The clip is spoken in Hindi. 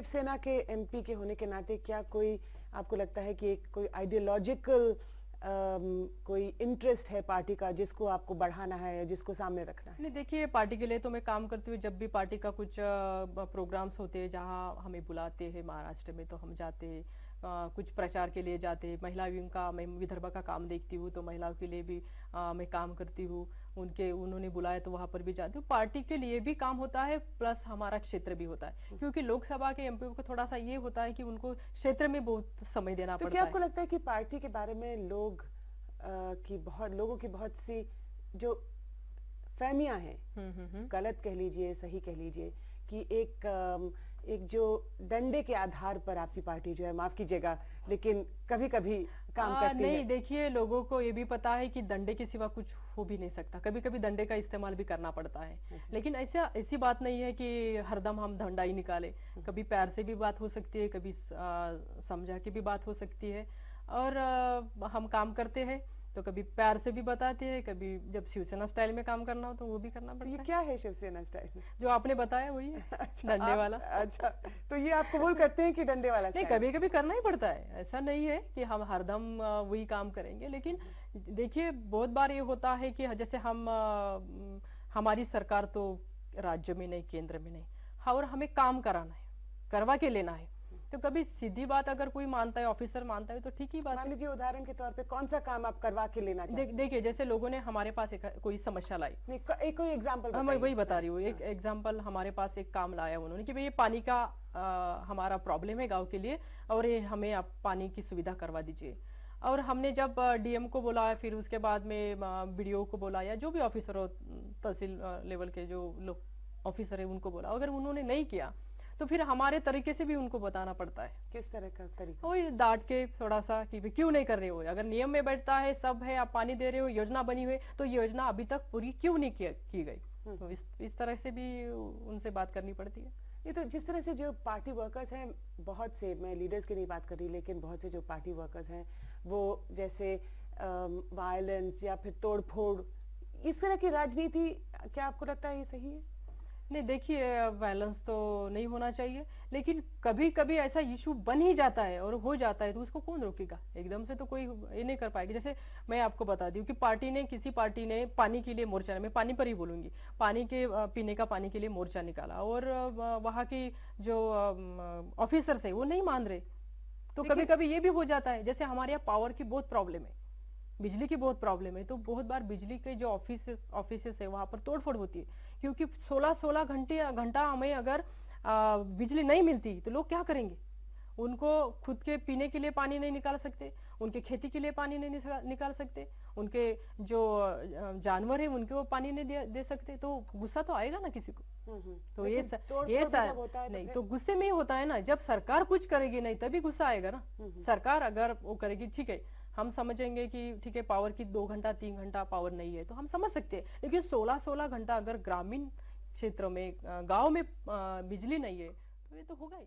शिवसेना के एमपी के होने के नाते क्या कोई आपको लगता है कि एक कोई आइडियोलॉजिकल कोई इंटरेस्ट है पार्टी का जिसको आपको बढ़ाना है या जिसको सामने रखना है? नहीं, देखिए पार्टी के लिए तो मैं काम करती हूँ। जब भी पार्टी का कुछ प्रोग्राम्स होते हैं जहाँ हमें बुलाते हैं महाराष्ट्र में तो हम जाते हैं। कुछ प्रचार के लिए जाते हैं। महिला विंग का मैं विदर्भ का काम देखती हूँ तो महिलाओं के लिए भी मैं काम करती हूँ। उन्होंने बुलाया तो वहां पर भी जाती हूँ। पार्टी के लिए भी काम होता है प्लस हमारा क्षेत्र भी होता है, क्योंकि लोकसभा के एमपी को थोड़ा सा ये होता है कि उनको क्षेत्र में बहुत समय देना तो पड़ता क्या है। आपको लगता है कि पार्टी के बारे में लोगों की बहुत सी जो फहमियां हैं, गलत कह लीजिए सही कह लीजिए, कि एक जो डंडे के आधार पर आपकी पार्टी जो है, माफ कीजिएगा लेकिन कभी कभी काम करती नहीं, है। देखिए लोगों को ये भी पता है कि डंडे के सिवा कुछ हो भी नहीं सकता। कभी कभी डंडे का इस्तेमाल भी करना पड़ता है। अच्छा। लेकिन ऐसी बात नहीं है कि हरदम हम डंडा ही निकाले। कभी पैर से भी बात हो सकती है, कभी समझा के भी बात हो सकती है। और हम काम करते हैं तो कभी प्यार से भी बताते हैं, कभी जब शिवसेना स्टाइल में काम करना हो तो वो भी करना पड़ता ये है। क्या है शिवसेना स्टाइल? जो आपने बताया वही है। अच्छा, डंडे वाला। अच्छा, तो ये आप कबूल करते हैं कि डंडे वाला नहीं, स्टाइल? कभी कभी करना ही पड़ता है। ऐसा नहीं है कि हम हरदम वही काम करेंगे। लेकिन देखिए बहुत बार ये होता है कि जैसे हमारी सरकार तो राज्य में नहीं, केंद्र में नहीं, और हमें काम कराना है, करवा के लेना है। तो कभी सीधी बात अगर कोई मानता है, ऑफिसर मानता है तो ठीक ही बात मान है। लीजिए उदाहरण के तौर पे कौन सा काम आप करवा के लेना चाहते हैं? देखिए जैसे लोगों ने हमारे पास कोई समस्या लाई। नहीं, एक कोई एग्जांपल मैं बताइए। वही बता रही हूँ। एक एग्जांपल, हमारे पास एक काम लाया उन्होंने कि भाई ये पानी का हमारा प्रॉब्लम है गांव के लिए, और ये हमें आप पानी की सुविधा करवा दीजिए। और हमने जब डीएम को बोला, फिर उसके बाद में बीडीओ को बोला, या जो भी ऑफिसर हो, तहसील लेवल के जो लोग ऑफिसर है उनको बोला। अगर उन्होंने नहीं किया तो फिर हमारे तरीके से भी उनको बताना पड़ता है। किस तरह का तरीका? वही डांट के थोड़ा सा कि क्यों नहीं कर रहे हो। अगर नियम में बैठता है, सब है, आप पानी दे रहे हो, योजना बनी हुई, तो योजना अभी तक पूरी क्यों नहीं की गई। तो इस तरह से भी उनसे बात करनी पड़ती है। ये तो जिस तरह से जो पार्टी वर्कर्स हैं, बहुत से, मैं लीडर्स की नहीं बात कर रही, लेकिन बहुत से जो पार्टी वर्कर्स हैं वो जैसे वायलेंस या फिर तोड़फोड़, इस तरह की राजनीति, क्या आपको लगता है ये सही है? नहीं, देखिए वायलेंस तो नहीं होना चाहिए, लेकिन कभी कभी ऐसा इशू बन ही जाता है और हो जाता है तो उसको कौन रोकेगा। एकदम से तो कोई ये नहीं कर पाएगा। जैसे मैं आपको बता दूं कि किसी पार्टी ने पानी के लिए मोर्चा, मैं पानी पर ही बोलूंगी, पानी के पीने का पानी के लिए मोर्चा निकाला, और वहां की जो ऑफिसर्स है वो नहीं मान रहे। तो कभी कभी ये भी हो जाता है। जैसे हमारे यहाँ पावर की बहुत प्रॉब्लम है, बिजली की बहुत प्रॉब्लम है, तो बहुत बार बिजली के जो ऑफिस है वहां पर तोड़फोड़ होती है, क्योंकि 16-16 घंटा हमें अगर बिजली नहीं मिलती तो लोग क्या करेंगे। उनको खुद के पीने के लिए पानी नहीं निकाल सकते, उनके खेती के लिए पानी नहीं निकाल सकते, उनके जो जानवर है उनके वो पानी नहीं दे सकते। तो गुस्सा तो आएगा ना किसी को। तो ये नहीं, तो गुस्से में ही होता है ना। जब सरकार कुछ करेगी नहीं तभी गुस्सा आएगा ना। सरकार अगर वो करेगी, ठीक है, हम समझेंगे कि ठीक है पावर की 2 घंटा 3 घंटा पावर नहीं है तो हम समझ सकते हैं। लेकिन 16-16 घंटा अगर ग्रामीण क्षेत्रों में, गांव में बिजली नहीं है तो ये तो होगा ही।